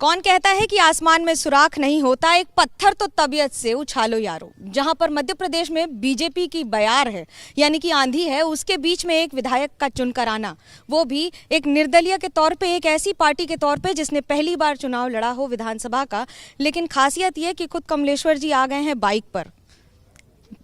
कौन कहता है कि आसमान में सुराख नहीं होता, एक पत्थर तो तबीयत से उछालो यारो। जहां पर मध्य प्रदेश में बीजेपी की बयार है, यानी कि आंधी है, उसके बीच में एक विधायक का चुनकर आना, वो भी एक निर्दलीय के तौर पे, एक ऐसी पार्टी के तौर पे जिसने पहली बार चुनाव लड़ा हो विधानसभा का। लेकिन खासियत ये कि खुद कमलेश्वर जी आ गए हैं बाइक पर।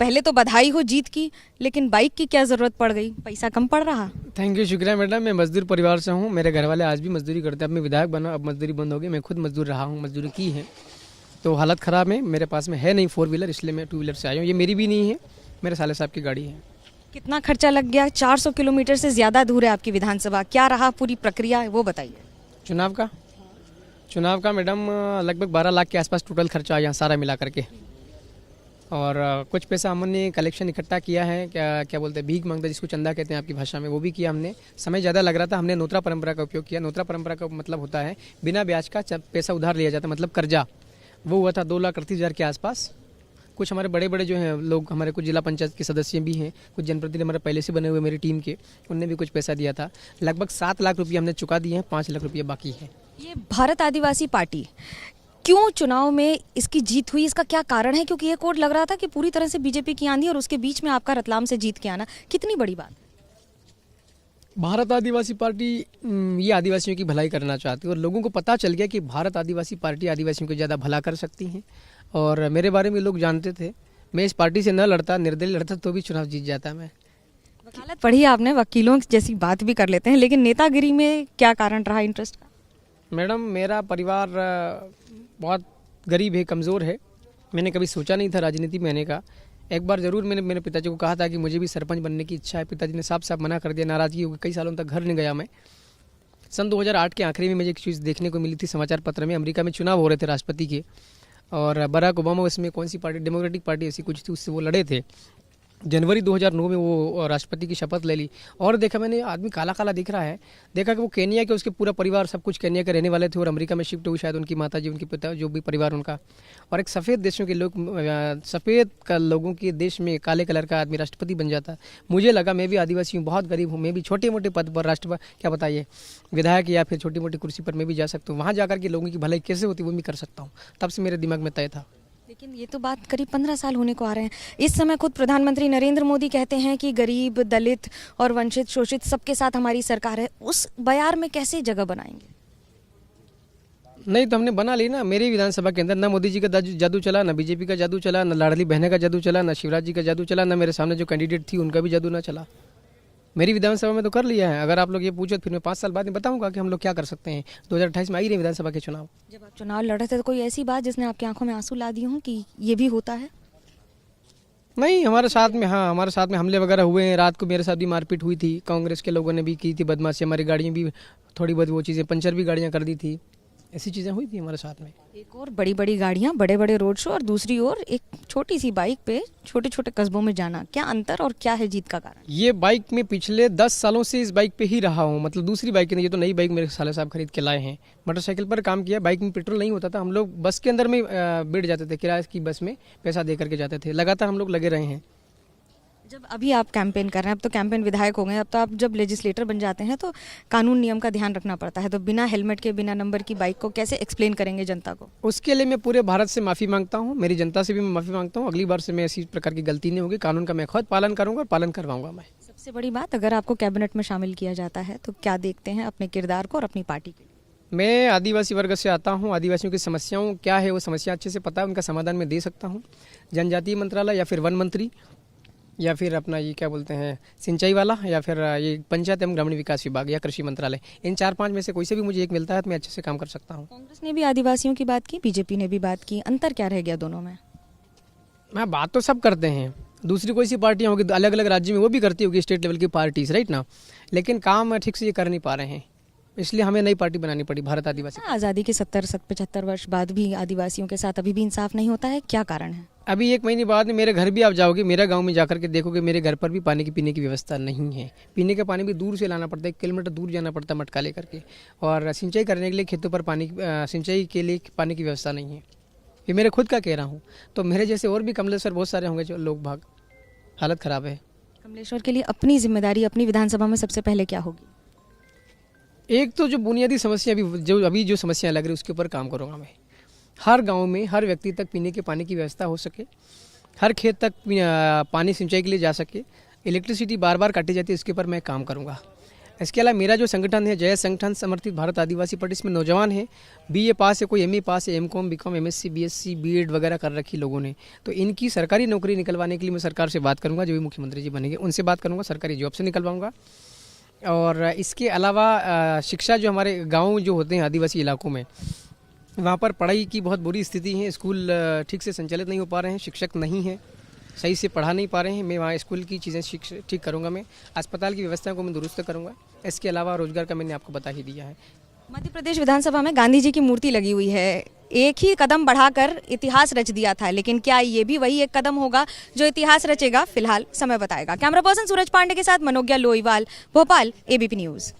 पहले तो बधाई हो जीत की, लेकिन बाइक की क्या जरूरत पड़ गई, पैसा कम पड़ रहा? थैंक यू, शुक्रिया मैडम। मैं मजदूर परिवार से हूँ। मेरे घर वाले आज भी मजदूरी करते हैं। अब मैं विधायक बना, अब मजदूरी बंद हो गई। मैं खुद मजदूर रहा हूँ, मजदूरी की है, तो हालत ख़राब है। मेरे पास में है नहीं 4 व्हीलर, इसलिए मैं 2 व्हीलर से आया हूँ। ये मेरी भी नहीं है, मेरे साले साहब की गाड़ी है। कितना खर्चा लग गया? 400 किलोमीटर से ज़्यादा दूर है आपकी विधानसभा, क्या रहा पूरी प्रक्रिया वो बताइए। चुनाव का मैडम लगभग 12 लाख के आसपास टोटल खर्चा आया सारा मिला करके। और कुछ पैसा हमने कलेक्शन इकट्ठा किया है, क्या बोलते हैं, भीख मांगता, जिसको चंदा कहते हैं आपकी भाषा में, वो भी किया हमने। समय ज़्यादा लग रहा था, हमने नोत्रा परंपरा का उपयोग किया। नोत्रा परंपरा का मतलब होता है बिना ब्याज का पैसा उधार लिया जाता है, मतलब कर्जा। वो हुआ था 2,38,000 के आसपास। कुछ हमारे बड़े बड़े जो हैं लोग, हमारे कुछ जिला पंचायत के सदस्य भी हैं, कुछ जनप्रतिनिधि हमारे पहले से बने हुए मेरी टीम के, उनने भी कुछ पैसा दिया था। लगभग 7 लाख रुपये हमने चुका दिए हैं, 5 लाख रुपये बाकी है। ये भारत आदिवासी पार्टी क्यों चुनाव में इसकी जीत हुई, इसका क्या कारण है? क्योंकि ये कोड लग रहा था कि पूरी तरह से बीजेपी की आंधी और उसके बीच में आपका रतलाम से जीत के आना कितनी बड़ी बात। भारत आदिवासी पार्टी ये आदिवासियों की भलाई करना चाहती है, और लोगों को पता चल गया कि भारत आदिवासी पार्टी आदिवासियों को ज़्यादा भला कर सकती है। और मेरे बारे में लोग जानते थे, मैं इस पार्टी से न लड़ता, निर्दलीय लड़ता, तो भी चुनाव जीत जाता मैं। वकालत पढ़ी आपने, वकीलों जैसी बात भी कर लेते हैं, लेकिन नेतागिरी में क्या कारण रहा इंटरेस्ट का? मैडम, मेरा परिवार बहुत गरीब है, कमज़ोर है। मैंने कभी सोचा नहीं था राजनीति में आने का। एक बार ज़रूर मैंने मेरे पिताजी को कहा था कि मुझे भी सरपंच बनने की इच्छा है। पिताजी ने साफ साफ मना कर दिया, नाराज़गी हो गई। कई सालों तक घर नहीं गया मैं। सन 2008 के आखिरी में मुझे एक चीज़ देखने को मिली थी समाचार पत्र में। अमेरिका में चुनाव हो रहे थे राष्ट्रपति के, और बराक ओबामा उसमें कौन सी पार्टी, डेमोक्रेटिक पार्टी ऐसी कुछ थी, उससे वो लड़े थे। जनवरी 2009 में वो राष्ट्रपति की शपथ ले ली, और देखा मैंने आदमी काला काला दिख रहा है। देखा कि वो केन्या के, उसके पूरा परिवार सब कुछ केन्या के रहने वाले थे, और अमेरिका में शिफ्ट हुई शायद उनकी माताजी, उनके पिता, जो भी परिवार उनका। और एक सफ़ेद देशों के लोग, सफ़ेद का लोगों के देश में काले कलर का आदमी राष्ट्रपति बन जाता। मुझे लगा मैं भी आदिवासी हूँ, बहुत गरीब हूँ, मैं भी छोटे मोटे पद पर राष्ट्रपति, क्या बताइए, विधायक या फिर छोटी मोटी कुर्सी पर मैं भी जा सकता हूँ। वहाँ जाकर के लोगों की भलाई कैसे होती वो भी कर सकता हूँ। तब से मेरे दिमाग में तय था। लेकिन ये तो बात करीब 15 साल होने को आ रहे हैं। इस समय खुद प्रधानमंत्री नरेंद्र मोदी कहते हैं कि गरीब, दलित और वंचित, शोषित सबके साथ हमारी सरकार है। उस बयार में कैसे जगह बनाएंगे? नहीं तो हमने बना ली ना। मेरी विधानसभा के अंदर ना मोदी जी का जादू चला, ना बीजेपी का जादू चला, ना लाडली बहने का जादू चला, ना शिवराज जी का जादू चला, ना मेरे सामने जो कैंडिडेट थी उनका भी जादू ना चला। मेरी विधानसभा में तो कर लिया है। अगर आप लोग ये पूछो तो फिर मैं 5 साल बाद में बताऊंगा कि हम लोग क्या कर सकते हैं। 2028 में आई रही विधानसभा के चुनाव। जब आप चुनाव लड़ रहे थे तो कोई ऐसी बात जिसने आपकी आंखों में आंसू ला दिए हों कि ये भी होता है? नहीं, हमारे साथ में, हाँ, हमारे साथ में हमले वगैरह हुए हैं। रात को मेरे साथ भी मारपीट हुई थी, कांग्रेस के लोगों ने भी की थी बदमाशी। हमारी गाड़ियाँ भी थोड़ी बहुत वो चीज़ें, पंचर भी गाड़ियाँ कर दी थी। ऐसी चीज़ें हुई थी हमारे साथ में। एक और बड़ी बड़ी गाड़ियाँ, बड़े बड़े रोड शो, और दूसरी ओर एक छोटी सी बाइक पे छोटे छोटे कस्बों में जाना, क्या अंतर और क्या है जीत का कारण? ये बाइक में पिछले 10 सालों से इस बाइक पे ही रहा हूँ। मतलब दूसरी बाइक नहीं, ये तो नई बाइक मेरे साले साहब खरीद के लाए हैं। मोटरसाइकिल पर काम किया। बाइक में पेट्रोल नहीं होता था, हम लोग बस के अंदर में बैठ जाते थे, किराए की बस में पैसा दे करके जाते थे। लगातार हम लोग लगे रहे हैं। जब अभी आप कैंपेन कर रहे हैं, अब तो कैंपेन विधायक हो गए, अब तो आप जब लेजिस्लेटर बन जाते हैं तो कानून नियम का ध्यान रखना पड़ता है। तो बिना हेलमेट के, बिना नंबर की बाइक को कैसे एक्सप्लेन करेंगे जनता को? उसके लिए मैं पूरे भारत से माफ़ी मांगता हूँ, मेरी जनता से भी मैं माफ़ी मांगता हूँ। अगली बार से मैं ऐसी प्रकार की गलती नहीं होगी। कानून का मैं खुद पालन करूँगा और पालन करवाऊंगा मैं। सबसे बड़ी बात, अगर आपको कैबिनेट में शामिल किया जाता है तो क्या देखते हैं अपने किरदार को और अपनी पार्टी के लिए? मैं आदिवासी वर्ग से आता हूँ। आदिवासियों की समस्याओं क्या है, वो समस्या अच्छे से पता है, उनका समाधान मैं दे सकता हूँ। जनजातीय मंत्रालय या फिर वन मंत्री, या फिर अपना ये क्या बोलते हैं, सिंचाई वाला, या फिर ये पंचायत एवं ग्रामीण विकास विभाग या कृषि मंत्रालय, इन 4-5 में से कोई से भी मुझे एक मिलता है तो मैं अच्छे से काम कर सकता हूँ। कांग्रेस ने भी आदिवासियों की बात की, बीजेपी ने भी बात की, अंतर क्या रह गया दोनों में? मैं बात तो सब करते हैं। दूसरी कोई सी पार्टियाँ होगी अलग अलग राज्य में, वो भी करती होगी, स्टेट लेवल की पार्टीज, राइट ना, लेकिन काम ठीक से ये कर नहीं पा रहे हैं, इसलिए हमें नई पार्टी बनानी पड़ी, भारत आदिवासी। आज़ादी के 70-75 वर्ष बाद भी आदिवासियों के साथ अभी भी इंसाफ नहीं होता है, क्या कारण है? अभी 1 महीने बाद में मेरे घर भी आप जाओगे, मेरे गांव में जाकर के देखोगे, मेरे घर पर भी पानी की पीने की व्यवस्था नहीं है। पीने का पानी भी दूर से लाना पड़ता है, 1 किलोमीटर दूर जाना पड़ता है मटका लेकर के। और सिंचाई करने के लिए खेतों पर सिंचाई के लिए पानी की व्यवस्था नहीं है। ये मेरे खुद का कह रहा हूँ। तो मेरे जैसे और भी कमलेश्वर बहुत सारे होंगे जो लोग भाग, हालत ख़राब है। कमलेश्वर के लिए अपनी जिम्मेदारी अपनी विधानसभा में सबसे पहले क्या होगी? एक तो जो बुनियादी समस्या अभी जो समस्या लग रही है उसके ऊपर काम करूँगा मैं। हर गांव में हर व्यक्ति तक पीने के पानी की व्यवस्था हो सके, हर खेत तक पानी सिंचाई के लिए जा सके। इलेक्ट्रिसिटी बार बार काटी जाती है, इसके ऊपर मैं काम करूँगा। इसके अलावा मेरा जो संगठन है जय संगठन समर्थित भारत आदिवासी पार्टी, इसमें नौजवान हैं, BA पास है, कोई MA पास है, MCOM BCOM MSc BSc BEd वगैरह कर रखी लोगों ने। तो इनकी सरकारी नौकरी निकलवाने के लिए मैं सरकार से बात करूँगा, जो भी मुख्यमंत्री जी बनेंगे उनसे बात करूँगा, सरकारी जॉब से निकलवाऊँगा। और इसके अलावा शिक्षा, जो हमारे गाँव जो होते हैं आदिवासी इलाकों में, वहाँ पर पढ़ाई की बहुत बुरी स्थिति है। स्कूल ठीक से संचालित नहीं हो पा रहे हैं, शिक्षक नहीं हैं, सही से पढ़ा नहीं पा रहे हैं। मैं वहाँ स्कूल की चीज़ें ठीक करूँगा, मैं अस्पताल की व्यवस्था को मैं दुरुस्त करूँगा। इसके अलावा रोजगार का मैंने आपको बता ही दिया है। मध्य प्रदेश विधानसभा में गांधी जी की मूर्ति लगी हुई है। एक ही कदम बढ़ाकर इतिहास रच दिया था, लेकिन क्या ये भी वही एक कदम होगा जो इतिहास रचेगा? फिलहाल समय बताएगा। कैमरा पर्सन सूरज पांडे के साथ मनोज्ञा लोईवाल, भोपाल, ABP न्यूज़।